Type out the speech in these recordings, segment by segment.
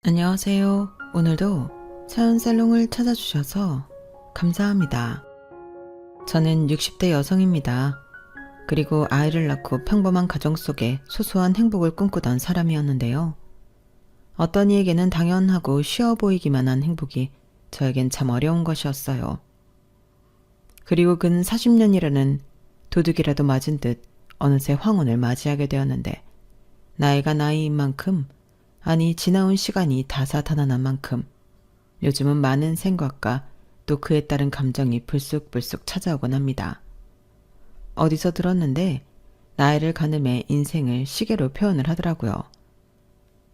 안녕하세요. 오늘도 사연살롱을 찾아주셔서 감사합니다. 저는 60대 여성입니다. 그리고 아이를 낳고 평범한 가정 속에 소소한 행복을 꿈꾸던 사람이었는데요. 어떤 이에게는 당연하고 쉬워 보이기만 한 행복이 저에겐 참 어려운 것이었어요. 그리고 근 40년이라는 도둑이라도 맞은 듯 어느새 황혼을 맞이하게 되었는데, 나이가 나이인 만큼, 아니 지나온 시간이 다사다난한 만큼 요즘은 많은 생각과 또 그에 따른 감정이 불쑥불쑥 찾아오곤 합니다. 어디서 들었는데 나이를 가늠해 인생을 시계로 표현을 하더라고요.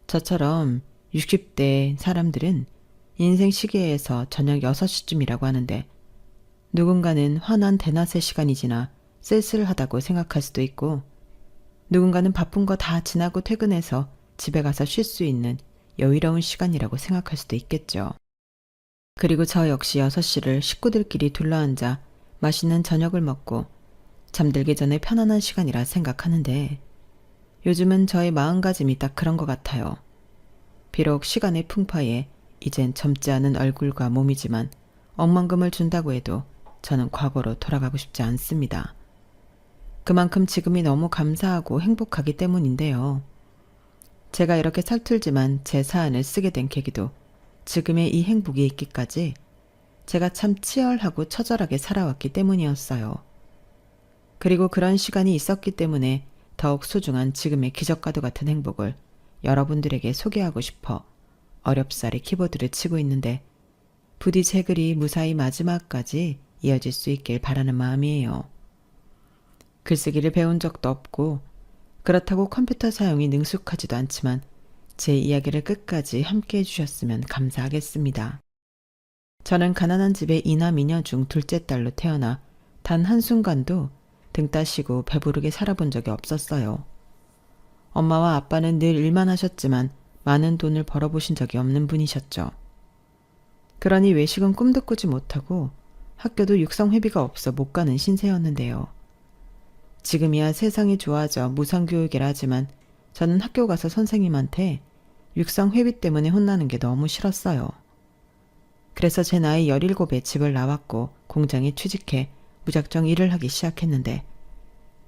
저처럼 60대 사람들은 인생 시계에서 저녁 6시쯤이라고 하는데, 누군가는 환한 대낮의 시간이 지나 쓸쓸하다고 생각할 수도 있고, 누군가는 바쁜 거 다 지나고 퇴근해서 집에 가서 쉴 수 있는 여유로운 시간이라고 생각할 수도 있겠죠. 그리고 저 역시 6시를 식구들끼리 둘러앉아 맛있는 저녁을 먹고 잠들기 전에 편안한 시간이라 생각하는데, 요즘은 저의 마음가짐이 딱 그런 것 같아요. 비록 시간의 풍파에 이젠 젊지 않은 얼굴과 몸이지만 억만금을 준다고 해도 저는 과거로 돌아가고 싶지 않습니다. 그만큼 지금이 너무 감사하고 행복하기 때문인데요. 제가 이렇게 살틀지만 제 사연을 쓰게 된 계기도 지금의 이 행복이 있기까지 제가 참 치열하고 처절하게 살아왔기 때문이었어요. 그리고 그런 시간이 있었기 때문에 더욱 소중한 지금의 기적과도 같은 행복을 여러분들에게 소개하고 싶어 어렵사리 키보드를 치고 있는데, 부디 제 글이 무사히 마지막까지 이어질 수 있길 바라는 마음이에요. 글쓰기를 배운 적도 없고 그렇다고 컴퓨터 사용이 능숙하지도 않지만 제 이야기를 끝까지 함께 해주셨으면 감사하겠습니다. 저는 가난한 집의 이남이녀 중 둘째 딸로 태어나 단 한순간도 등 따시고 배부르게 살아본 적이 없었어요. 엄마와 아빠는 늘 일만 하셨지만 많은 돈을 벌어보신 적이 없는 분이셨죠. 그러니 외식은 꿈도 꾸지 못하고 학교도 육성회비가 없어 못 가는 신세였는데요. 지금이야 세상이 좋아져 무상교육이라 하지만 저는 학교 가서 선생님한테 육성회비 때문에 혼나는 게 너무 싫었어요. 그래서 제 나이 17에 집을 나왔고 공장에 취직해 무작정 일을 하기 시작했는데,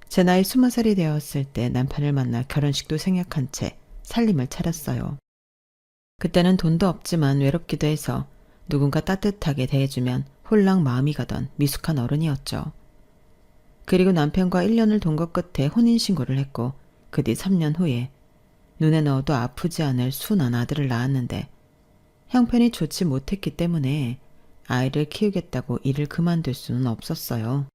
제 나이 20살이 되었을 때 남편을 만나 결혼식도 생략한 채 살림을 차렸어요. 그때는 돈도 없지만 외롭기도 해서 누군가 따뜻하게 대해주면 홀랑 마음이 가던 미숙한 어른이었죠. 그리고 남편과 1년을 돈 것 끝에 혼인신고를 했고, 그 뒤 3년 후에 눈에 넣어도 아프지 않을 순한 아들을 낳았는데, 형편이 좋지 못했기 때문에 아이를 키우겠다고 일을 그만둘 수는 없었어요.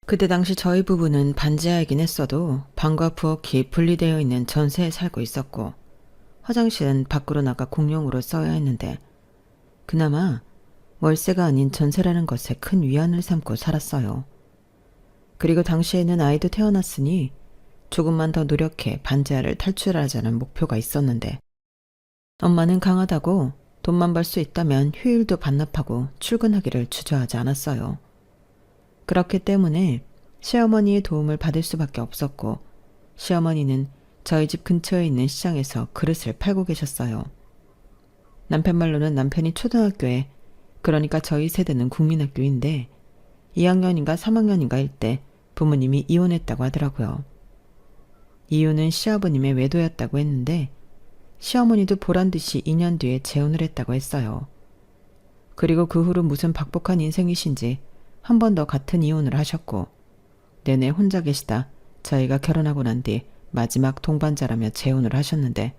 그때 당시 저희 부부는 반지하이긴 했어도 방과 부엌이 분리되어 있는 전세에 살고 있었고, 화장실은 밖으로 나가 공용으로 써야 했는데, 그나마 월세가 아닌 전세라는 것에 큰 위안을 삼고 살았어요. 그리고 당시에는 아이도 태어났으니 조금만 더 노력해 반지하를 탈출하자는 목표가 있었는데, 엄마는 강하다고 돈만 벌 수 있다면 휴일도 반납하고 출근하기를 주저하지 않았어요. 그렇기 때문에 시어머니의 도움을 받을 수밖에 없었고, 시어머니는 저희 집 근처에 있는 시장에서 그릇을 팔고 계셨어요. 남편 말로는 남편이 초등학교에, 그러니까 저희 세대는 국민학교인데 2학년인가 3학년인가일 때 부모님이 이혼했다고 하더라고요. 이유는 시아버님의 외도였다고 했는데, 시어머니도 보란듯이 2년 뒤에 재혼을 했다고 했어요. 그리고 그 후로 무슨 박복한 인생이신지 한 번 더 같은 이혼을 하셨고, 내내 혼자 계시다 저희가 결혼하고 난 뒤 마지막 동반자라며 재혼을 하셨는데,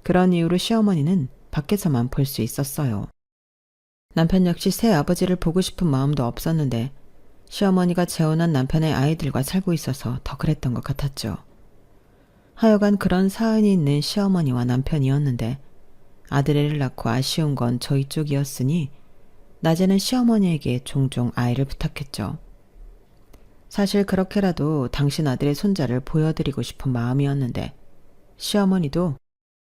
그런 이유로 시어머니는 밖에서만 볼 수 있었어요. 남편 역시 새 아버지를 보고 싶은 마음도 없었는데, 시어머니가 재혼한 남편의 아이들과 살고 있어서 더 그랬던 것 같았죠. 하여간 그런 사연이 있는 시어머니와 남편이었는데, 아들애를 낳고 아쉬운 건 저희 쪽이었으니 낮에는 시어머니에게 종종 아이를 부탁했죠. 사실 그렇게라도 당신 아들의 손자를 보여드리고 싶은 마음이었는데, 시어머니도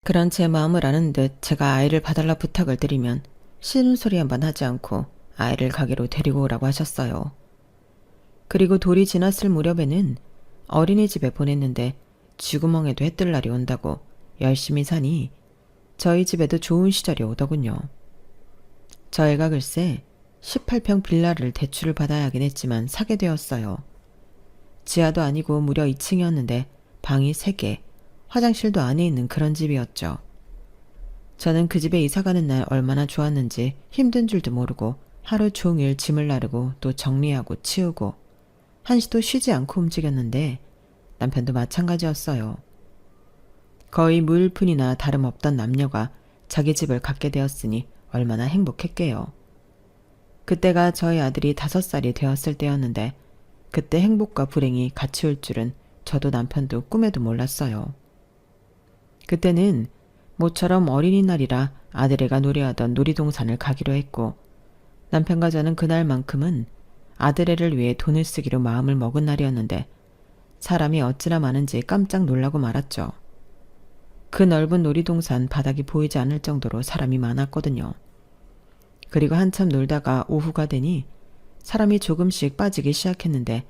그런 제 마음을 아는 듯 제가 아이를 봐달라 부탁을 드리면 싫은 소리 한번 하지 않고 아이를 가게로 데리고 오라고 하셨어요. 그리고 돌이 지났을 무렵에는 어린이집에 보냈는데 쥐구멍에도 해뜰 날이 온다고 열심히 사니 저희 집에도 좋은 시절이 오더군요. 저희가 글쎄 18평 빌라를 대출을 받아야 하긴 했지만 사게 되었어요. 지하도 아니고 무려 2층이었는데 방이 3개, 화장실도 안에 있는 그런 집이었죠. 저는 그 집에 이사 가는 날 얼마나 좋았는지 힘든 줄도 모르고 하루 종일 짐을 나르고 또 정리하고 치우고 한시도 쉬지 않고 움직였는데 남편도 마찬가지였어요. 거의 무일푼이나 다름없던 남녀가 자기 집을 갖게 되었으니 얼마나 행복했게요. 그때가 저희 아들이 5살이 되었을 때였는데 그때 행복과 불행이 같이 올 줄은 저도 남편도 꿈에도 몰랐어요. 그때는 모처럼 어린이날이라 아들애가 노래하던 놀이동산을 가기로 했고 남편과 저는 그날만큼은 아들애를 위해 돈을 쓰기로 마음을 먹은 날이었는데 사람이 어찌나 많은지 깜짝 놀라고 말았죠. 그 넓은 놀이동산 바닥이 보이지 않을 정도로 사람이 많았거든요. 그리고 한참 놀다가 오후가 되니 사람이 조금씩 빠지기 시작했는데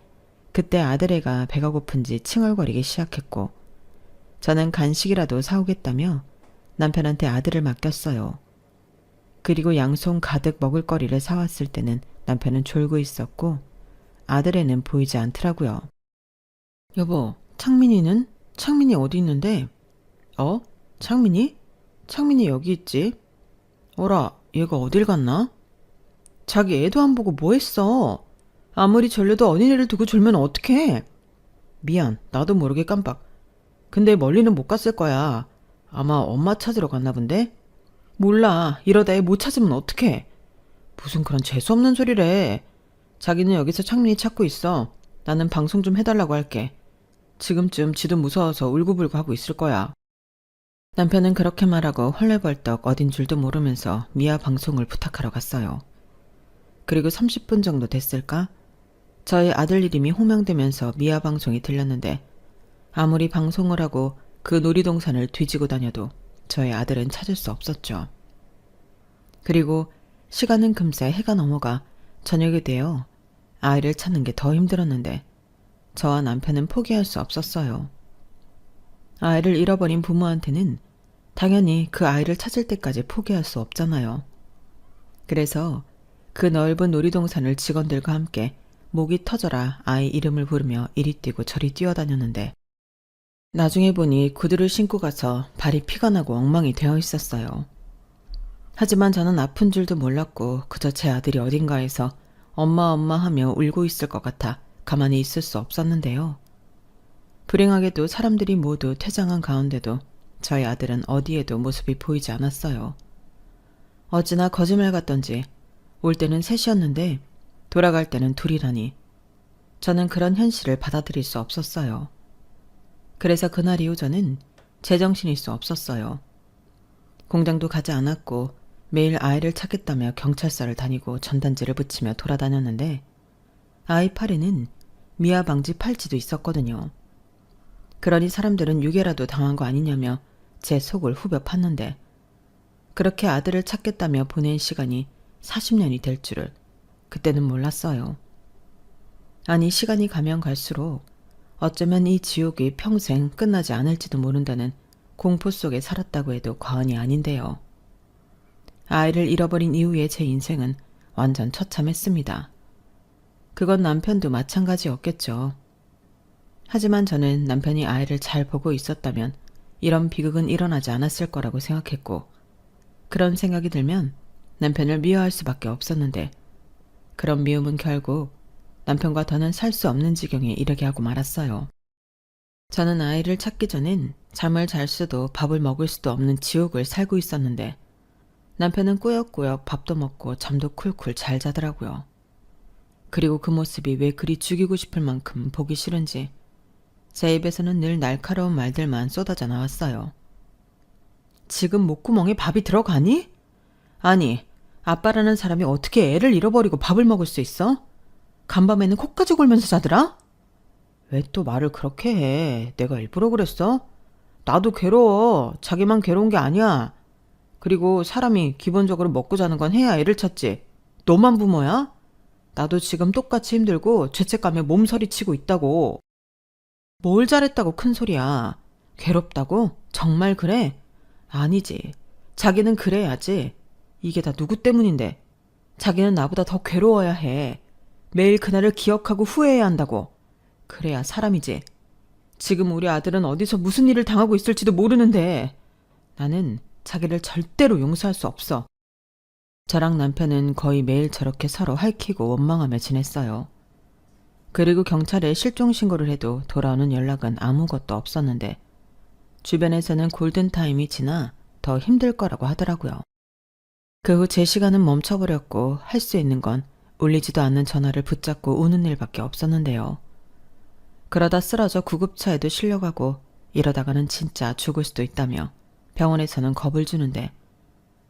그때 아들애가 배가 고픈지 칭얼거리기 시작했고 저는 간식이라도 사오겠다며 남편한테 아들을 맡겼어요. 그리고 양손 가득 먹을거리를 사왔을 때는 남편은 졸고 있었고 아들애는 보이지 않더라고요. 여보, 창민이는? 창민이 어디 있는데? 창민이? 창민이 여기 있지. 어라, 얘가 어딜 갔나? 자기 애도 안 보고 뭐 했어? 아무리 졸려도 어린애를 두고 졸면 어떡해? 미안, 나도 모르게 깜빡. 근데 멀리는 못 갔을 거야. 아마 엄마 찾으러 갔나 본데? 몰라, 이러다 애 못 찾으면 어떡해? 무슨 그런 재수없는 소리래. 자기는 여기서 창민이 찾고 있어. 나는 방송 좀 해달라고 할게. 지금쯤 지도 무서워서 울고불고 하고 있을 거야. 남편은 그렇게 말하고 헐레벌떡 어딘 줄도 모르면서 미아 방송을 부탁하러 갔어요. 그리고 30분 정도 됐을까? 저희 아들 이름이 호명되면서 미아 방송이 들렸는데 아무리 방송을 하고 그 놀이동산을 뒤지고 다녀도 저희 아들은 찾을 수 없었죠. 그리고 시간은 금세 해가 넘어가 저녁이 되어 아이를 찾는 게 더 힘들었는데 저와 남편은 포기할 수 없었어요. 아이를 잃어버린 부모한테는 당연히 그 아이를 찾을 때까지 포기할 수 없잖아요. 그래서 그 넓은 놀이동산을 직원들과 함께 목이 터져라 아이 이름을 부르며 이리 뛰고 저리 뛰어다녔는데 나중에 보니 구두를 신고 가서 발이 피가 나고 엉망이 되어 있었어요. 하지만 저는 아픈 줄도 몰랐고 그저 제 아들이 어딘가에서 엄마 엄마 하며 울고 있을 것 같아 가만히 있을 수 없었는데요. 불행하게도 사람들이 모두 퇴장한 가운데도 저희 아들은 어디에도 모습이 보이지 않았어요. 어찌나 거짓말 같던지 올 때는 셋이었는데 돌아갈 때는 둘이라니 저는 그런 현실을 받아들일 수 없었어요. 그래서 그날 이후 저는 제정신일 수 없었어요. 공장도 가지 않았고 매일 아이를 찾겠다며 경찰서를 다니고 전단지를 붙이며 돌아다녔는데 아이 팔에는 미아 방지 팔찌도 있었거든요. 그러니 사람들은 유괴라도 당한 거 아니냐며 제 속을 후벼 팠는데 그렇게 아들을 찾겠다며 보낸 시간이 40년이 될 줄을 그때는 몰랐어요. 아니 시간이 가면 갈수록 어쩌면 이 지옥이 평생 끝나지 않을지도 모른다는 공포 속에 살았다고 해도 과언이 아닌데요. 아이를 잃어버린 이후의 제 인생은 완전 처참했습니다. 그건 남편도 마찬가지였겠죠. 하지만 저는 남편이 아이를 잘 보고 있었다면 이런 비극은 일어나지 않았을 거라고 생각했고 그런 생각이 들면 남편을 미워할 수밖에 없었는데 그런 미움은 결국 남편과 더는 살 수 없는 지경에 이르게 하고 말았어요. 저는 아이를 찾기 전엔 잠을 잘 수도 밥을 먹을 수도 없는 지옥을 살고 있었는데 남편은 꾸역꾸역 밥도 먹고 잠도 쿨쿨 잘 자더라고요. 그리고 그 모습이 왜 그리 죽이고 싶을 만큼 보기 싫은지 제 입에서는 늘 날카로운 말들만 쏟아져 나왔어요. 지금 목구멍에 밥이 들어가니? 아니, 아빠라는 사람이 어떻게 애를 잃어버리고 밥을 먹을 수 있어? 간밤에는 코까지 골면서 자더라? 왜 또 말을 그렇게 해? 내가 일부러 그랬어? 나도 괴로워. 자기만 괴로운 게 아니야. 그리고 사람이 기본적으로 먹고 자는 건 해야 애를 찾지. 너만 부모야? 나도 지금 똑같이 힘들고 죄책감에 몸서리치고 있다고. 뭘 잘했다고 큰 소리야. 괴롭다고? 정말 그래? 아니지. 자기는 그래야지. 이게 다 누구 때문인데. 자기는 나보다 더 괴로워야 해. 매일 그날을 기억하고 후회해야 한다고. 그래야 사람이지. 지금 우리 아들은 어디서 무슨 일을 당하고 있을지도 모르는데 나는 자기를 절대로 용서할 수 없어. 저랑 남편은 거의 매일 저렇게 서로 핥히고 원망하며 지냈어요. 그리고 경찰에 실종 신고를 해도 돌아오는 연락은 아무것도 없었는데 주변에서는 골든타임이 지나 더 힘들 거라고 하더라고요. 그 후 제 시간은 멈춰버렸고 할 수 있는 건 울리지도 않는 전화를 붙잡고 우는 일밖에 없었는데요. 그러다 쓰러져 구급차에도 실려가고 이러다가는 진짜 죽을 수도 있다며 병원에서는 겁을 주는데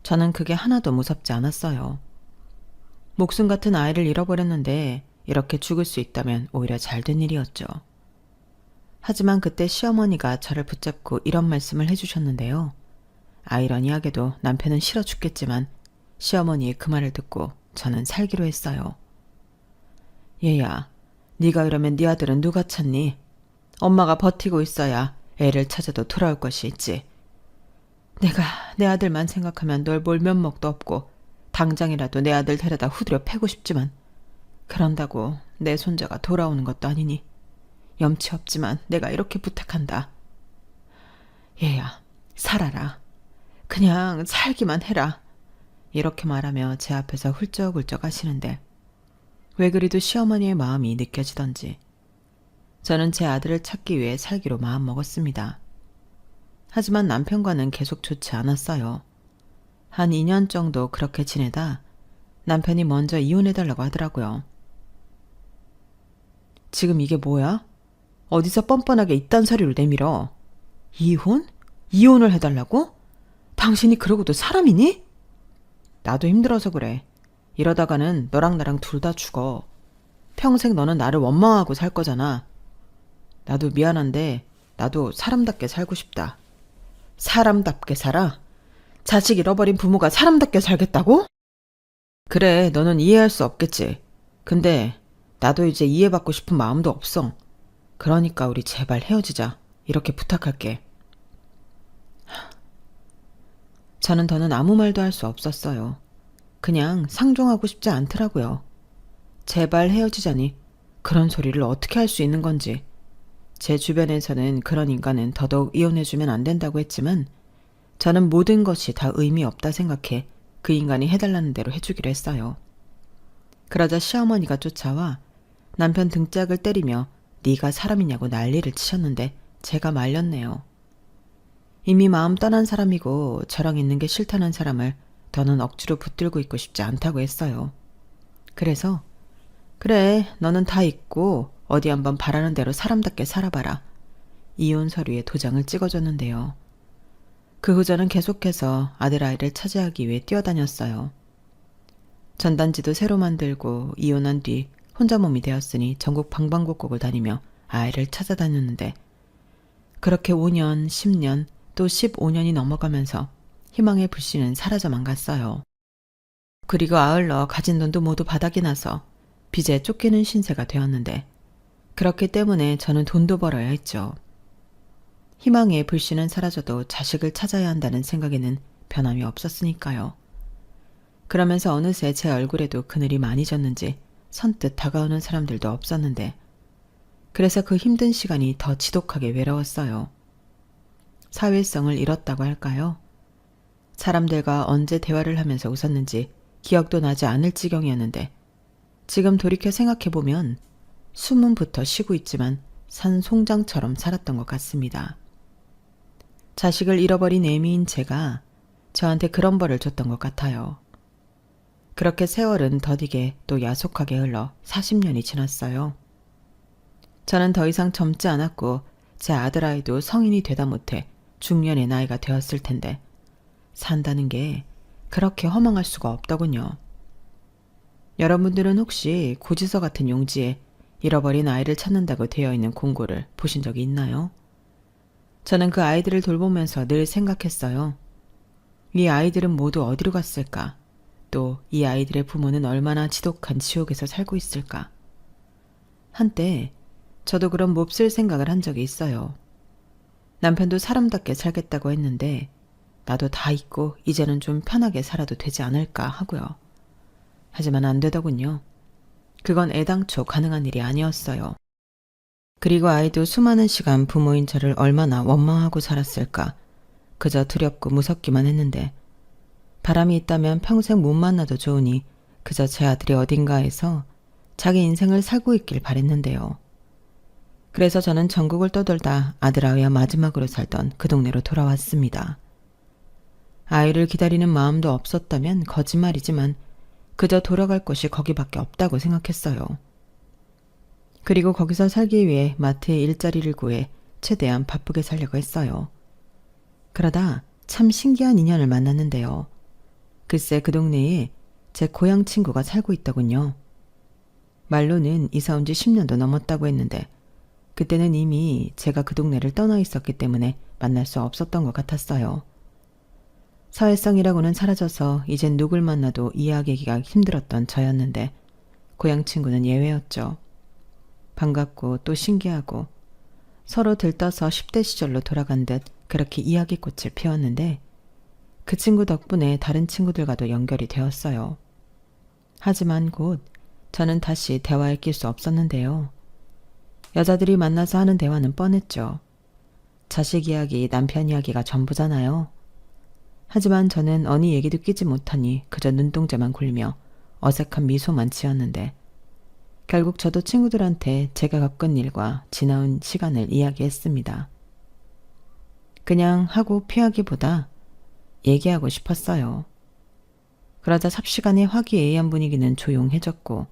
저는 그게 하나도 무섭지 않았어요. 목숨 같은 아이를 잃어버렸는데 이렇게 죽을 수 있다면 오히려 잘된 일이었죠. 하지만 그때 시어머니가 저를 붙잡고 이런 말씀을 해주셨는데요. 아이러니하게도 남편은 싫어 죽겠지만 시어머니의 그 말을 듣고 저는 살기로 했어요. 얘야, 네가 이러면 네 아들은 누가 찾니? 엄마가 버티고 있어야 애를 찾아도 돌아올 것이 있지. 내가 내 아들만 생각하면 널 볼 면목도 없고 당장이라도 내 아들 데려다 후드려 패고 싶지만 그런다고 내 손자가 돌아오는 것도 아니니 염치 없지만 내가 이렇게 부탁한다. 얘야, 살아라. 그냥 살기만 해라. 이렇게 말하며 제 앞에서 훌쩍훌쩍 하시는데 왜 그리도 시어머니의 마음이 느껴지던지 저는 제 아들을 찾기 위해 살기로 마음먹었습니다. 하지만 남편과는 계속 좋지 않았어요. 한 2년 정도 그렇게 지내다 남편이 먼저 이혼해달라고 하더라고요. 지금 이게 뭐야? 어디서 뻔뻔하게 이딴 소리를 내밀어. 이혼? 이혼을 해달라고? 당신이 그러고도 사람이니? 나도 힘들어서 그래. 이러다가는 너랑 나랑 둘 다 죽어. 평생 너는 나를 원망하고 살 거잖아. 나도 미안한데 나도 사람답게 살고 싶다. 사람답게 살아? 자식 잃어버린 부모가 사람답게 살겠다고? 그래, 너는 이해할 수 없겠지. 근데 나도 이제 이해받고 싶은 마음도 없어. 그러니까 우리 제발 헤어지자. 이렇게 부탁할게. 저는 더는 아무 말도 할 수 없었어요. 그냥 상종하고 싶지 않더라고요. 제발 헤어지자니 그런 소리를 어떻게 할 수 있는 건지. 제 주변에서는 그런 인간은 더더욱 이혼해주면 안 된다고 했지만 저는 모든 것이 다 의미 없다 생각해 그 인간이 해달라는 대로 해주기로 했어요. 그러자 시어머니가 쫓아와 남편 등짝을 때리며 네가 사람이냐고 난리를 치셨는데 제가 말렸네요. 이미 마음 떠난 사람이고 저랑 있는 게 싫다는 사람을 더는 억지로 붙들고 있고 싶지 않다고 했어요. 그래서 그래, 너는 다 있고 어디 한번 바라는 대로 사람답게 살아봐라. 이혼 서류에 도장을 찍어줬는데요. 그 후 저는 계속해서 아들아이를 차지하기 위해 뛰어다녔어요. 전단지도 새로 만들고 이혼한 뒤 혼자 몸이 되었으니 전국 방방곡곡을 다니며 아이를 찾아다녔는데 그렇게 5년, 10년, 또 15년이 넘어가면서 희망의 불씨는 사라져만 갔어요. 그리고 아울러 가진 돈도 모두 바닥이 나서 빚에 쫓기는 신세가 되었는데 그렇기 때문에 저는 돈도 벌어야 했죠. 희망의 불씨는 사라져도 자식을 찾아야 한다는 생각에는 변함이 없었으니까요. 그러면서 어느새 제 얼굴에도 그늘이 많이 졌는지 선뜻 다가오는 사람들도 없었는데 그래서 그 힘든 시간이 더 지독하게 외로웠어요. 사회성을 잃었다고 할까요? 사람들과 언제 대화를 하면서 웃었는지 기억도 나지 않을 지경이었는데 지금 돌이켜 생각해보면 숨은부터 쉬고 있지만 산 송장처럼 살았던 것 같습니다. 자식을 잃어버린 애미인 제가 저한테 그런 벌을 줬던 것 같아요. 그렇게 세월은 더디게 또 야속하게 흘러 40년이 지났어요. 저는 더 이상 젊지 않았고 제 아들아이도 성인이 되다 못해 중년의 나이가 되었을 텐데 산다는 게 그렇게 허망할 수가 없더군요. 여러분들은 혹시 고지서 같은 용지에 잃어버린 아이를 찾는다고 되어 있는 공고를 보신 적이 있나요? 저는 그 아이들을 돌보면서 늘 생각했어요. 이 아이들은 모두 어디로 갔을까? 또 이 아이들의 부모는 얼마나 지독한 지옥에서 살고 있을까? 한때 저도 그런 몹쓸 생각을 한 적이 있어요. 남편도 사람답게 살겠다고 했는데 나도 다 잊고 이제는 좀 편하게 살아도 되지 않을까 하고요. 하지만 안 되더군요. 그건 애당초 가능한 일이 아니었어요. 그리고 아이도 수많은 시간 부모인 저를 얼마나 원망하고 살았을까. 그저 두렵고 무섭기만 했는데 바람이 있다면 평생 못 만나도 좋으니 그저 제 아들이 어딘가에서 자기 인생을 살고 있길 바랬는데요. 그래서 저는 전국을 떠돌다 아들아이와 마지막으로 살던 그 동네로 돌아왔습니다. 아이를 기다리는 마음도 없었다면 거짓말이지만 그저 돌아갈 곳이 거기밖에 없다고 생각했어요. 그리고 거기서 살기 위해 마트에 일자리를 구해 최대한 바쁘게 살려고 했어요. 그러다 참 신기한 인연을 만났는데요. 글쎄 그 동네에 제 고향 친구가 살고 있더군요. 말로는 이사 온 지 10년도 넘었다고 했는데 그때는 이미 제가 그 동네를 떠나 있었기 때문에 만날 수 없었던 것 같았어요. 사회성이라고는 사라져서 이젠 누굴 만나도 이야기하기가 힘들었던 저였는데 고향 친구는 예외였죠. 반갑고 또 신기하고 서로 들떠서 10대 시절로 돌아간 듯 그렇게 이야기꽃을 피웠는데 그 친구 덕분에 다른 친구들과도 연결이 되었어요. 하지만 곧 저는 다시 대화에 낄 수 없었는데요. 여자들이 만나서 하는 대화는 뻔했죠. 자식 이야기, 남편 이야기가 전부잖아요. 하지만 저는 어느 얘기도 끼지 못하니 그저 눈동자만 굴며 어색한 미소만 지었는데 결국 저도 친구들한테 제가 겪은 일과 지나온 시간을 이야기했습니다. 그냥 하고 피하기보다 얘기하고 싶었어요. 그러자 삽시간에 화기애애한 분위기는 조용해졌고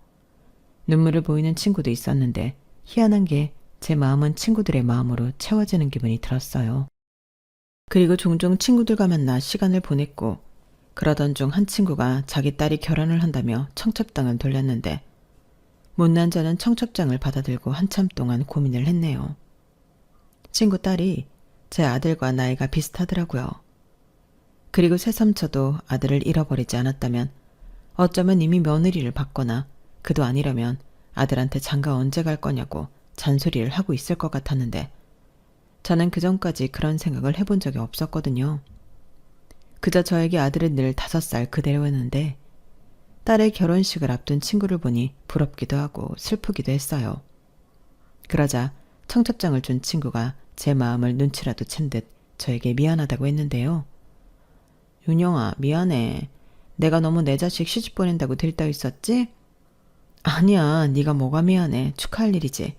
눈물을 보이는 친구도 있었는데 희한한 게 제 마음은 친구들의 마음으로 채워지는 기분이 들었어요. 그리고 종종 친구들과 만나 시간을 보냈고 그러던 중 한 친구가 자기 딸이 결혼을 한다며 청첩장을 돌렸는데 못난 저는 청첩장을 받아들고 한참 동안 고민을 했네요. 친구 딸이 제 아들과 나이가 비슷하더라고요. 그리고 새삼쳐도 아들을 잃어버리지 않았다면 어쩌면 이미 며느리를 받거나 그도 아니라면 아들한테 장가 언제 갈 거냐고 잔소리를 하고 있을 것 같았는데 저는 그전까지 그런 생각을 해본 적이 없었거든요. 그저 저에게 아들은 늘 5살 그대로였는데 딸의 결혼식을 앞둔 친구를 보니 부럽기도 하고 슬프기도 했어요. 그러자 청첩장을 준 친구가 제 마음을 눈치라도 챈 듯 저에게 미안하다고 했는데요. 윤영아, 미안해. 내가 너무 내 자식 시집 보낸다고 들떠 있었지? 아니야, 네가 뭐가 미안해. 축하할 일이지.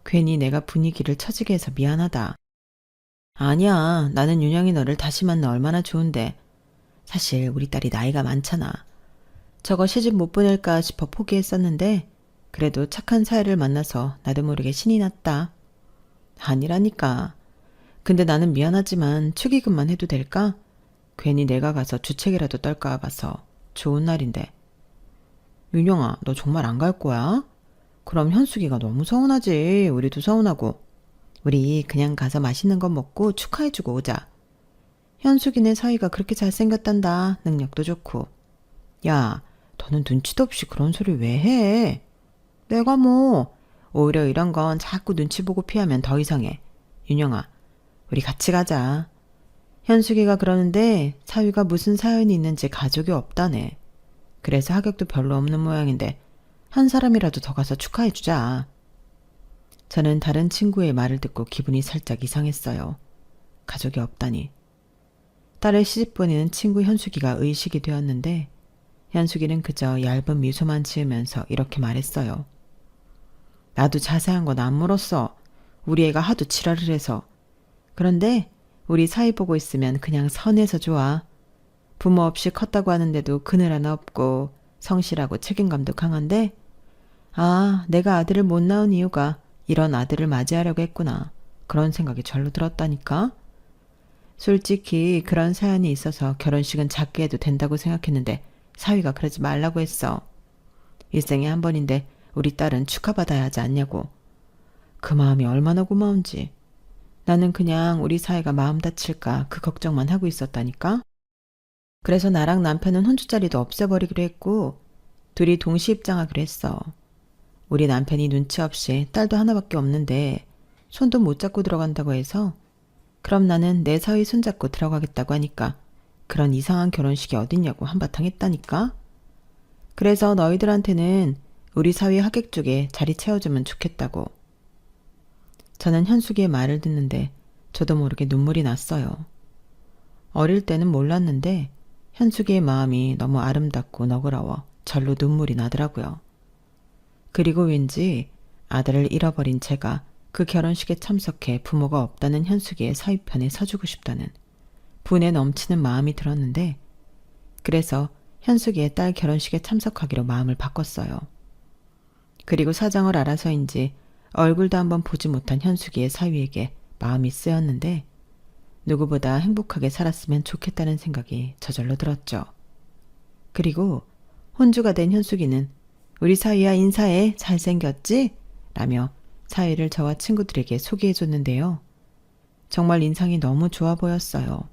괜히 내가 분위기를 처지게 해서 미안하다. 아니야, 나는 윤영이 너를 다시 만나 얼마나 좋은데. 사실 우리 딸이 나이가 많잖아. 저거 시집 못 보낼까 싶어 포기했었는데 그래도 착한 사이를 만나서 나도 모르게 신이 났다. 아니라니까. 근데 나는 미안하지만 축의금만 해도 될까? 괜히 내가 가서 주책이라도 떨까 봐서. 좋은 날인데. 윤영아, 너 정말 안 갈 거야? 그럼 현숙이가 너무 서운하지. 우리도 서운하고. 우리 그냥 가서 맛있는 거 먹고 축하해주고 오자. 현숙이네 사이가 그렇게 잘생겼단다. 능력도 좋고. 야, 너는 눈치도 없이 그런 소리 왜 해? 내가 뭐. 오히려 이런 건 자꾸 눈치 보고 피하면 더 이상해. 윤영아, 우리 같이 가자. 현숙이가 그러는데 사위가 무슨 사연이 있는지 가족이 없다네. 그래서 하격도 별로 없는 모양인데 한 사람이라도 더 가서 축하해주자. 저는 다른 친구의 말을 듣고 기분이 살짝 이상했어요. 가족이 없다니. 딸을 시집 보내는 친구 현숙이가 의식이 되었는데 현숙이는 그저 얇은 미소만 지으면서 이렇게 말했어요. 나도 자세한 건 안 물었어. 우리 애가 하도 지랄을 해서. 그런데 우리 사이 보고 있으면 그냥 선해서 좋아. 부모 없이 컸다고 하는데도 그늘 하나 없고 성실하고 책임감도 강한데 아, 내가 아들을 못 낳은 이유가 이런 아들을 맞이하려고 했구나. 그런 생각이 절로 들었다니까. 솔직히 그런 사연이 있어서 결혼식은 작게 해도 된다고 생각했는데 사위가 그러지 말라고 했어. 일생에 한 번인데 우리 딸은 축하받아야 하지 않냐고. 그 마음이 얼마나 고마운지. 나는 그냥 우리 사이가 마음 다칠까 그 걱정만 하고 있었다니까. 그래서 나랑 남편은 혼주자리도 없애버리기로 했고 둘이 동시 입장하기로 했어. 우리 남편이 눈치 없이 딸도 하나밖에 없는데 손도 못 잡고 들어간다고 해서 그럼 나는 내 사위 손잡고 들어가겠다고 하니까 그런 이상한 결혼식이 어딨냐고 한바탕 했다니까. 그래서 너희들한테는 우리 사위 하객 쪽에 자리 채워주면 좋겠다고. 저는 현숙이의 말을 듣는데 저도 모르게 눈물이 났어요. 어릴 때는 몰랐는데 현숙이의 마음이 너무 아름답고 너그러워 절로 눈물이 나더라고요. 그리고 왠지 아들을 잃어버린 제가 그 결혼식에 참석해 부모가 없다는 현숙이의 사위 편에 서주고 싶다는 분에 넘치는 마음이 들었는데, 그래서 현숙이의 딸 결혼식에 참석하기로 마음을 바꿨어요. 그리고 사정을 알아서인지 얼굴도 한번 보지 못한 현숙이의 사위에게 마음이 쓰였는데, 누구보다 행복하게 살았으면 좋겠다는 생각이 저절로 들었죠. 그리고 혼주가 된 현숙이는 우리 사위야 인사해, 잘생겼지? 라며 사위를 저와 친구들에게 소개해줬는데요. 정말 인상이 너무 좋아 보였어요.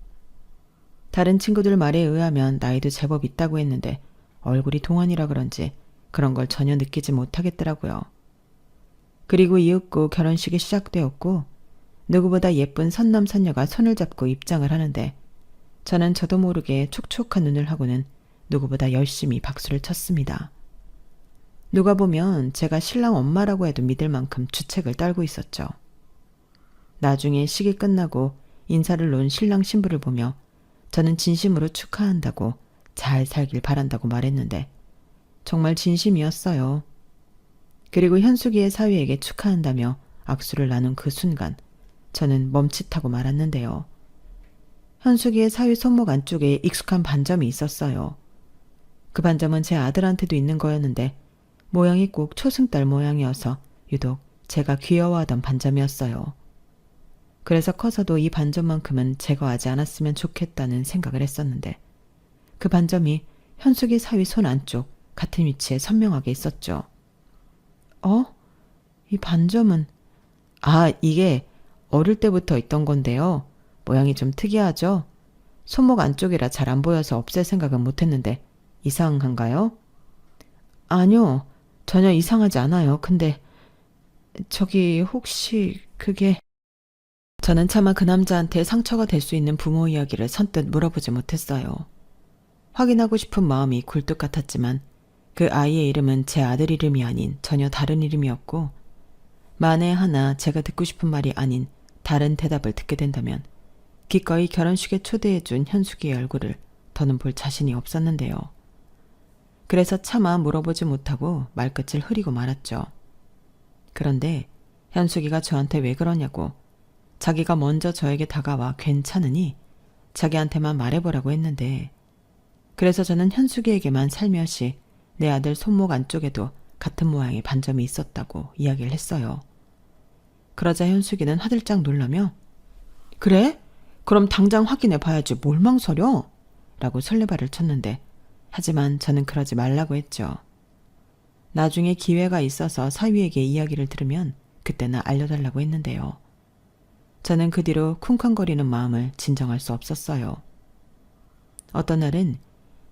다른 친구들 말에 의하면 나이도 제법 있다고 했는데 얼굴이 동안이라 그런지 그런 걸 전혀 느끼지 못하겠더라고요. 그리고 이윽고 결혼식이 시작되었고 누구보다 예쁜 선남선녀가 손을 잡고 입장을 하는데 저는 저도 모르게 촉촉한 눈을 하고는 누구보다 열심히 박수를 쳤습니다. 누가 보면 제가 신랑 엄마라고 해도 믿을 만큼 주책을 떨고 있었죠. 나중에 식이 끝나고 인사를 놓은 신랑 신부를 보며 저는 진심으로 축하한다고 잘 살길 바란다고 말했는데 정말 진심이었어요. 그리고 현숙이의 사위에게 축하한다며 악수를 나눈 그 순간 저는 멈칫하고 말았는데요. 현숙이의 사위 손목 안쪽에 익숙한 반점이 있었어요. 그 반점은 제 아들한테도 있는 거였는데 모양이 꼭 초승달 모양이어서 유독 제가 귀여워하던 반점이었어요. 그래서 커서도 이 반점만큼은 제거하지 않았으면 좋겠다는 생각을 했었는데 그 반점이 현숙이 사위 손 안쪽 같은 위치에 선명하게 있었죠. 이 반점은... 이게 어릴 때부터 있던 건데요. 모양이 좀 특이하죠? 손목 안쪽이라 잘 안 보여서 없앨 생각은 못했는데 이상한가요? 아니요. 전혀 이상하지 않아요. 근데 저기 혹시 그게... 저는 차마 그 남자한테 상처가 될 수 있는 부모 이야기를 선뜻 물어보지 못했어요. 확인하고 싶은 마음이 굴뚝 같았지만 그 아이의 이름은 제 아들 이름이 아닌 전혀 다른 이름이었고 만에 하나 제가 듣고 싶은 말이 아닌 다른 대답을 듣게 된다면 기꺼이 결혼식에 초대해준 현숙이의 얼굴을 더는 볼 자신이 없었는데요. 그래서 차마 물어보지 못하고 말끝을 흐리고 말았죠. 그런데 현숙이가 저한테 왜 그러냐고 자기가 먼저 저에게 다가와 괜찮으니 자기한테만 말해보라고 했는데 그래서 저는 현숙이에게만 살며시 내 아들 손목 안쪽에도 같은 모양의 반점이 있었다고 이야기를 했어요. 그러자 현숙이는 화들짝 놀라며 그래? 그럼 당장 확인해 봐야지 뭘 망설여? 라고 설레발을 쳤는데 하지만 저는 그러지 말라고 했죠. 나중에 기회가 있어서 사위에게 이야기를 들으면 그때는 알려달라고 했는데요. 저는 그 뒤로 쿵쾅거리는 마음을 진정할 수 없었어요. 어떤 날은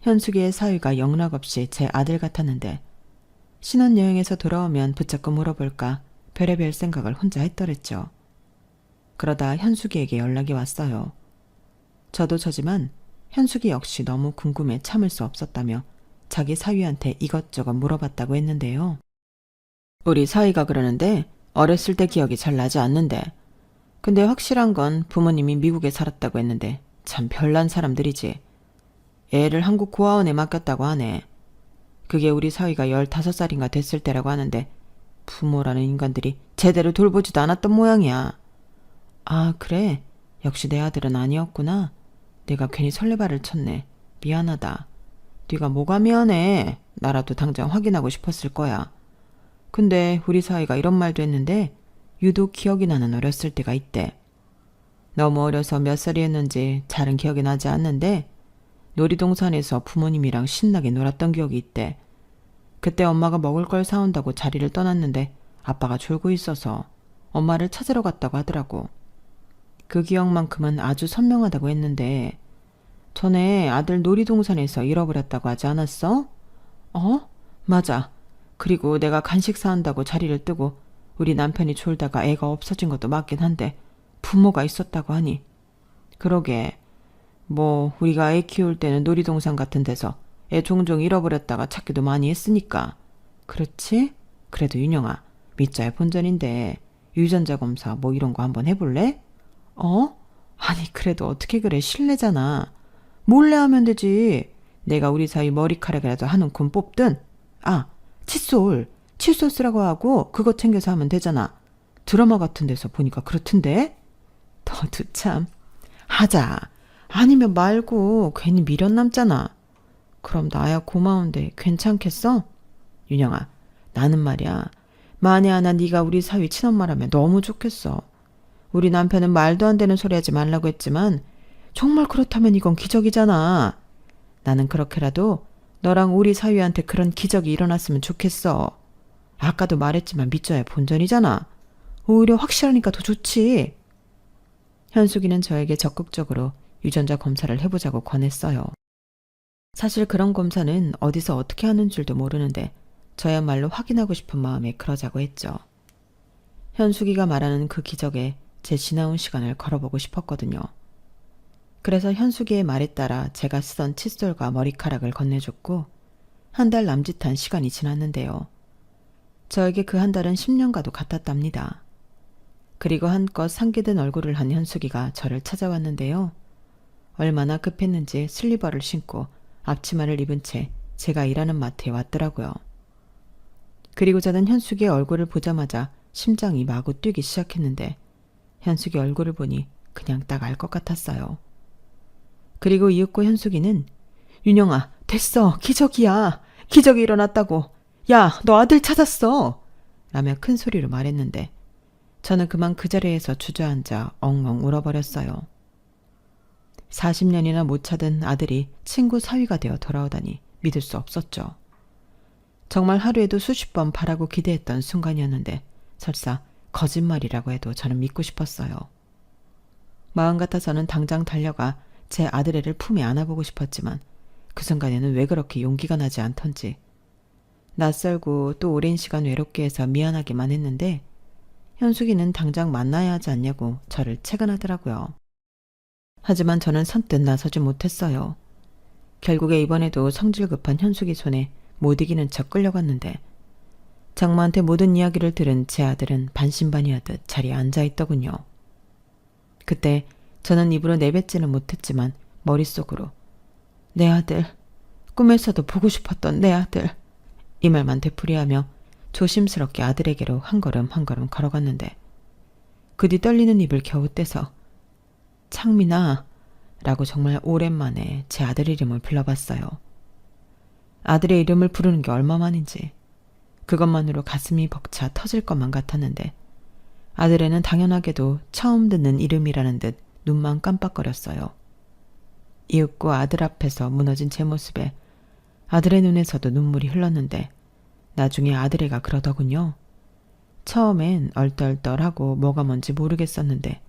현숙이의 사위가 영락없이 제 아들 같았는데 신혼여행에서 돌아오면 붙잡고 물어볼까 별의별 생각을 혼자 했더랬죠. 그러다 현숙이에게 연락이 왔어요. 저도 저지만 현숙이 역시 너무 궁금해 참을 수 없었다며 자기 사위한테 이것저것 물어봤다고 했는데요. 우리 사위가 그러는데 어렸을 때 기억이 잘 나지 않는데 근데 확실한 건 부모님이 미국에 살았다고 했는데 참 별난 사람들이지. 애를 한국 고아원에 맡겼다고 하네. 그게 우리 사위가 15살인가 됐을 때라고 하는데 부모라는 인간들이 제대로 돌보지도 않았던 모양이야. 아 그래? 역시 내 아들은 아니었구나. 내가 괜히 설레발을 쳤네. 미안하다. 네가 뭐가 미안해. 나라도 당장 확인하고 싶었을 거야. 근데 우리 사위가 이런 말도 했는데 유독 기억이 나는 어렸을 때가 있대. 너무 어려서 몇 살이었는지 잘은 기억이 나지 않는데 놀이동산에서 부모님이랑 신나게 놀았던 기억이 있대. 그때 엄마가 먹을 걸 사온다고 자리를 떠났는데 아빠가 졸고 있어서 엄마를 찾으러 갔다고 하더라고. 그 기억만큼은 아주 선명하다고 했는데 전에 아들 놀이동산에서 잃어버렸다고 하지 않았어? 맞아. 그리고 내가 간식 사온다고 자리를 뜨고 우리 남편이 졸다가 애가 없어진 것도 맞긴 한데 부모가 있었다고 하니 그러게 뭐 우리가 애 키울 때는 놀이동산 같은 데서 애 종종 잃어버렸다가 찾기도 많이 했으니까. 그렇지? 그래도 윤영아, 밑자야 본전인데 유전자 검사 뭐 이런 거 한번 해볼래? 어? 아니 그래도 어떻게 그래, 실례잖아. 몰래 하면 되지. 내가 우리 사위 머리카락이라도 한 움큼 뽑든. 아, 칫솔 쓰라고 하고 그거 챙겨서 하면 되잖아. 드라마 같은 데서 보니까 그렇던데. 너도 참. 하자. 아니면 말고 괜히 미련 남잖아. 그럼 나야 고마운데 괜찮겠어? 윤영아, 나는 말이야, 만에 하나 네가 우리 사위 친엄마라면 너무 좋겠어. 우리 남편은 말도 안 되는 소리 하지 말라고 했지만 정말 그렇다면 이건 기적이잖아. 나는 그렇게라도 너랑 우리 사위한테 그런 기적이 일어났으면 좋겠어. 아까도 말했지만 믿져야 본전이잖아. 오히려 확실하니까 더 좋지. 현숙이는 저에게 적극적으로 유전자 검사를 해보자고 권했어요. 사실 그런 검사는 어디서 어떻게 하는 줄도 모르는데 저야말로 확인하고 싶은 마음에 그러자고 했죠. 현숙이가 말하는 그 기적에 제 지나온 시간을 걸어보고 싶었거든요. 그래서 현숙이의 말에 따라 제가 쓰던 칫솔과 머리카락을 건네줬고 한 달 남짓한 시간이 지났는데요. 저에게 그 한 달은 10년과도 같았답니다. 그리고 한껏 상기된 얼굴을 한 현숙이가 저를 찾아왔는데요. 얼마나 급했는지 슬리퍼를 신고 앞치마를 입은 채 제가 일하는 마트에 왔더라고요. 그리고 저는 현숙이의 얼굴을 보자마자 심장이 마구 뛰기 시작했는데 현숙이 얼굴을 보니 그냥 딱 알 것 같았어요. 그리고 이윽고 현숙이는 윤영아, 됐어. 기적이야. 기적이 일어났다고. 야, 너 아들 찾았어. 라며 큰 소리로 말했는데 저는 그만 그 자리에서 주저앉아 엉엉 울어버렸어요. 40년이나 못 찾은 아들이 친구 사위가 되어 돌아오다니 믿을 수 없었죠. 정말 하루에도 수십 번 바라고 기대했던 순간이었는데 설사 거짓말이라고 해도 저는 믿고 싶었어요. 마음 같아서는 당장 달려가 제 아들애를 품에 안아보고 싶었지만 그 순간에는 왜 그렇게 용기가 나지 않던지 낯설고 또 오랜 시간 외롭게 해서 미안하기만 했는데 현숙이는 당장 만나야 하지 않냐고 저를 채근하더라고요. 하지만 저는 선뜻 나서지 못했어요. 결국에 이번에도 성질 급한 현숙이 손에 못 이기는 척 끌려갔는데 장모한테 모든 이야기를 들은 제 아들은 반신반의하듯 자리에 앉아있더군요. 그때 저는 입으로 내뱉지는 못했지만 머릿속으로 내 아들, 꿈에서도 보고 싶었던 내 아들, 이 말만 되풀이하며 조심스럽게 아들에게로 한 걸음 한 걸음 걸어갔는데 그 뒤 떨리는 입을 겨우 떼서 창민아 라고 정말 오랜만에 제 아들 이름을 불러봤어요. 아들의 이름을 부르는 게 얼마만인지 그것만으로 가슴이 벅차 터질 것만 같았는데 아들애는 당연하게도 처음 듣는 이름이라는 듯 눈만 깜빡거렸어요. 이윽고 아들 앞에서 무너진 제 모습에 아들의 눈에서도 눈물이 흘렀는데 나중에 아들애가 그러더군요. 처음엔 얼떨떨하고 뭐가 뭔지 모르겠었는데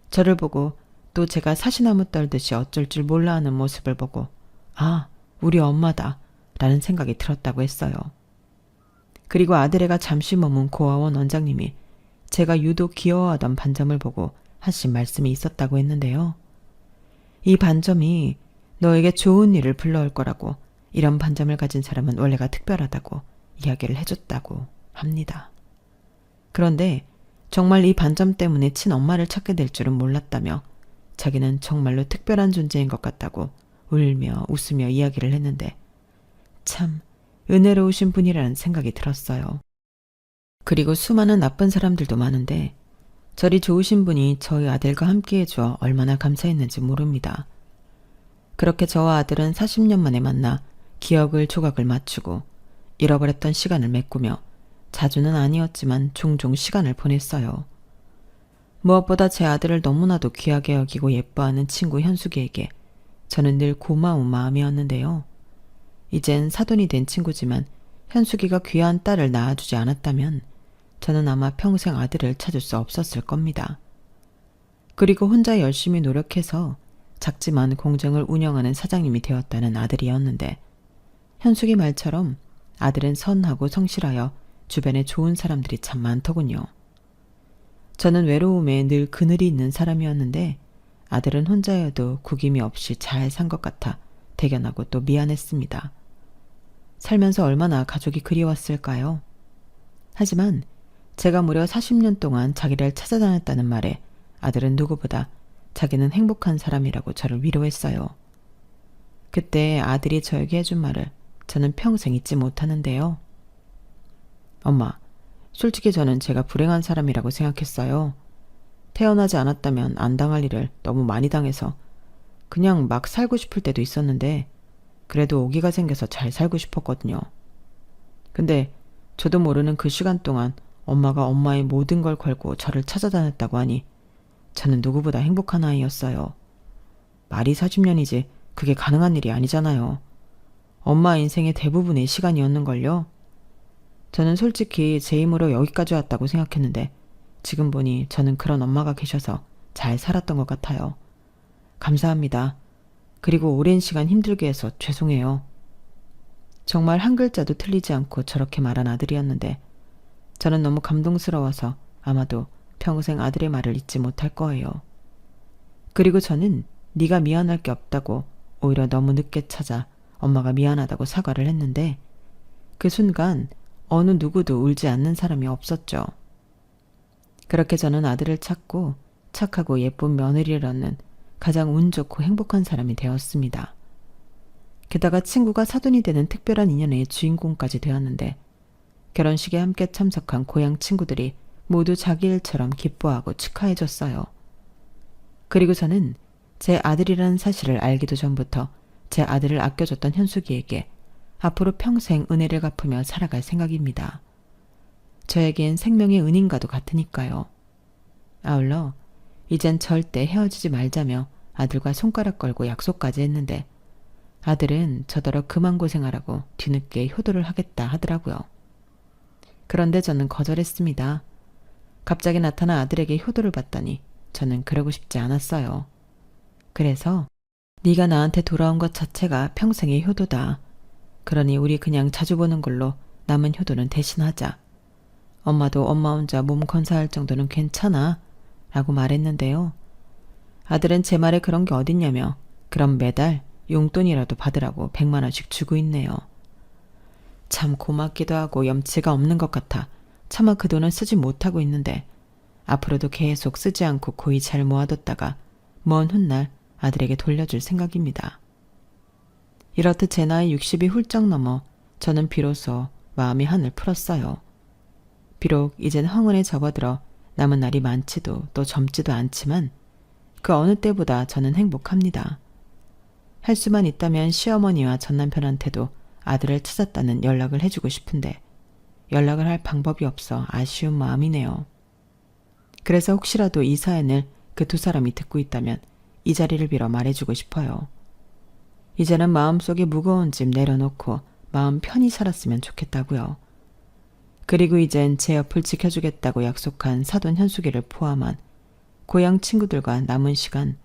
저를 보고 또 제가 사시나무 떨듯이 어쩔 줄 몰라 하는 모습을 보고 아, 우리 엄마다 라는 생각이 들었다고 했어요. 그리고 아들애가 잠시 머문 고아원 원장님이 제가 유독 귀여워하던 반점을 보고 하신 말씀이 있었다고 했는데요. 이 반점이 너에게 좋은 일을 불러올 거라고, 이런 반점을 가진 사람은 원래가 특별하다고 이야기를 해줬다고 합니다. 그런데 정말 이 반점 때문에 친엄마를 찾게 될 줄은 몰랐다며 자기는 정말로 특별한 존재인 것 같다고 울며 웃으며 이야기를 했는데 참 은혜로우신 분이라는 생각이 들었어요. 그리고 수많은 나쁜 사람들도 많은데 저리 좋으신 분이 저희 아들과 함께 해줘 얼마나 감사했는지 모릅니다. 그렇게 저와 아들은 40년 만에 만나 기억을 조각을 맞추고 잃어버렸던 시간을 메꾸며 자주는 아니었지만 종종 시간을 보냈어요. 무엇보다 제 아들을 너무나도 귀하게 여기고 예뻐하는 친구 현숙이에게 저는 늘 고마운 마음이었는데요. 이젠 사돈이 된 친구지만 현숙이가 귀한 딸을 낳아주지 않았다면 저는 아마 평생 아들을 찾을 수 없었을 겁니다. 그리고 혼자 열심히 노력해서 작지만 공장을 운영하는 사장님이 되었다는 아들이었는데 현숙이 말처럼 아들은 선하고 성실하여 주변에 좋은 사람들이 참 많더군요. 저는 외로움에 늘 그늘이 있는 사람이었는데 아들은 혼자여도 구김이 없이 잘 산 것 같아 대견하고 또 미안했습니다. 살면서 얼마나 가족이 그리웠을까요? 하지만 제가 무려 40년 동안 자기를 찾아다녔다는 말에 아들은 누구보다 자기는 행복한 사람이라고 저를 위로했어요. 그때 아들이 저에게 해준 말을 저는 평생 잊지 못하는데요. 엄마, 솔직히 저는 제가 불행한 사람이라고 생각했어요. 태어나지 않았다면 안 당할 일을 너무 많이 당해서 그냥 막 살고 싶을 때도 있었는데 그래도 오기가 생겨서 잘 살고 싶었거든요. 근데 저도 모르는 그 시간 동안 엄마가 엄마의 모든 걸 걸고 저를 찾아다녔다고 하니 저는 누구보다 행복한 아이였어요. 말이 40년이지 그게 가능한 일이 아니잖아요. 엄마 인생의 대부분의 시간이었는걸요. 저는 솔직히 제 힘으로 여기까지 왔다고 생각했는데 지금 보니 저는 그런 엄마가 계셔서 잘 살았던 것 같아요. 감사합니다. 그리고 오랜 시간 힘들게 해서 죄송해요. 정말 한 글자도 틀리지 않고 저렇게 말한 아들이었는데 저는 너무 감동스러워서 아마도 평생 아들의 말을 잊지 못할 거예요. 그리고 저는 네가 미안할 게 없다고 오히려 너무 늦게 찾아 엄마가 미안하다고 사과를 했는데 그 순간 어느 누구도 울지 않는 사람이 없었죠. 그렇게 저는 아들을 찾고 착하고 예쁜 며느리를 얻는 가장 운 좋고 행복한 사람이 되었습니다. 게다가 친구가 사돈이 되는 특별한 인연의 주인공까지 되었는데 결혼식에 함께 참석한 고향 친구들이 모두 자기 일처럼 기뻐하고 축하해줬어요. 그리고 저는 제 아들이라는 사실을 알기도 전부터 제 아들을 아껴줬던 현숙이에게 앞으로 평생 은혜를 갚으며 살아갈 생각입니다. 저에겐 생명의 은인과도 같으니까요. 아울러 이젠 절대 헤어지지 말자며 아들과 손가락 걸고 약속까지 했는데 아들은 저더러 그만 고생하라고 뒤늦게 효도를 하겠다 하더라고요. 그런데 저는 거절했습니다. 갑자기 나타난 아들에게 효도를 받다니 저는 그러고 싶지 않았어요. 그래서 네가 나한테 돌아온 것 자체가 평생의 효도다. 그러니 우리 그냥 자주 보는 걸로 남은 효도는 대신하자. 엄마도 엄마 혼자 몸 건사할 정도는 괜찮아 라고 말했는데요. 아들은 제 말에 그런 게 어딨냐며 그럼 매달 용돈이라도 받으라고 100만 원씩 주고 있네요. 참 고맙기도 하고 염치가 없는 것 같아 차마 그 돈을 쓰지 못하고 있는데 앞으로도 계속 쓰지 않고 고이 잘 모아뒀다가 먼 훗날 아들에게 돌려줄 생각입니다. 이렇듯 제 나이 60이 훌쩍 넘어 저는 비로소 마음이 한을 풀었어요. 비록 이젠 황혼에 접어들어 남은 날이 많지도 또 젊지도 않지만 그 어느 때보다 저는 행복합니다. 할 수만 있다면 시어머니와 전남편한테도 아들을 찾았다는 연락을 해주고 싶은데 연락을 할 방법이 없어 아쉬운 마음이네요. 그래서 혹시라도 이 사연을 그 두 사람이 듣고 있다면 이 자리를 빌어 말해주고 싶어요. 이제는 마음속에 무거운 짐 내려놓고 마음 편히 살았으면 좋겠다고요. 그리고 이젠 제 옆을 지켜주겠다고 약속한 사돈 현숙이를 포함한 고향 친구들과 남은 시간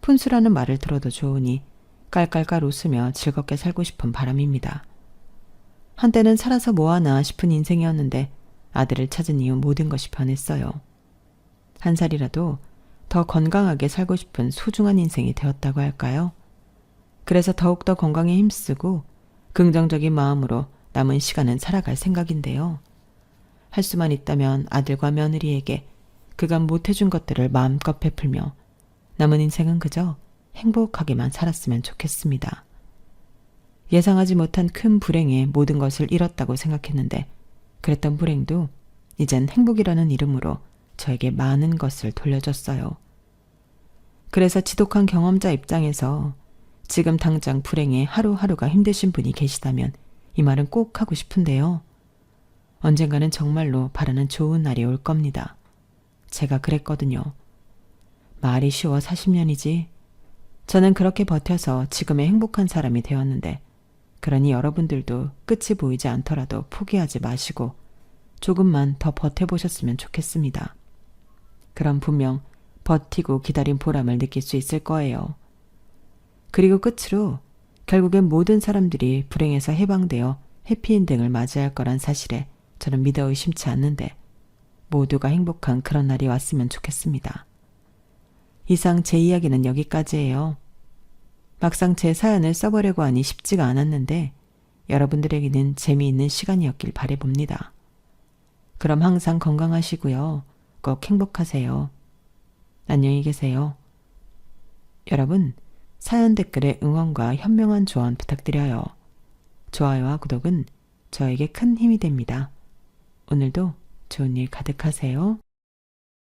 푼수라는 말을 들어도 좋으니 깔깔깔 웃으며 즐겁게 살고 싶은 바람입니다. 한때는 살아서 뭐하나 싶은 인생이었는데 아들을 찾은 이후 모든 것이 변했어요. 한 살이라도 더 건강하게 살고 싶은 소중한 인생이 되었다고 할까요? 그래서 더욱더 건강에 힘쓰고 긍정적인 마음으로 남은 시간은 살아갈 생각인데요. 할 수만 있다면 아들과 며느리에게 그간 못해준 것들을 마음껏 베풀며 남은 인생은 그저 행복하게만 살았으면 좋겠습니다. 예상하지 못한 큰 불행에 모든 것을 잃었다고 생각했는데 그랬던 불행도 이젠 행복이라는 이름으로 저에게 많은 것을 돌려줬어요. 그래서 지독한 경험자 입장에서 지금 당장 불행에 하루하루가 힘드신 분이 계시다면 이 말은 꼭 하고 싶은데요. 언젠가는 정말로 바라는 좋은 날이 올 겁니다. 제가 그랬거든요. 말이 쉬워 40년이지. 저는 그렇게 버텨서 지금의 행복한 사람이 되었는데 그러니 여러분들도 끝이 보이지 않더라도 포기하지 마시고 조금만 더 버텨보셨으면 좋겠습니다. 그럼 분명 버티고 기다린 보람을 느낄 수 있을 거예요. 그리고 끝으로 결국엔 모든 사람들이 불행에서 해방되어 해피엔딩을 맞이할 거란 사실에 저는 믿어 의심치 않는데 모두가 행복한 그런 날이 왔으면 좋겠습니다. 이상 제 이야기는 여기까지예요. 막상 제 사연을 써보려고 하니 쉽지가 않았는데 여러분들에게는 재미있는 시간이었길 바라봅니다. 그럼 항상 건강하시고요. 꼭 행복하세요. 안녕히 계세요. 여러분, 사연 댓글에 응원과 현명한 조언 부탁드려요. 좋아요와 구독은 저에게 큰 힘이 됩니다. 오늘도 좋은 일 가득하세요.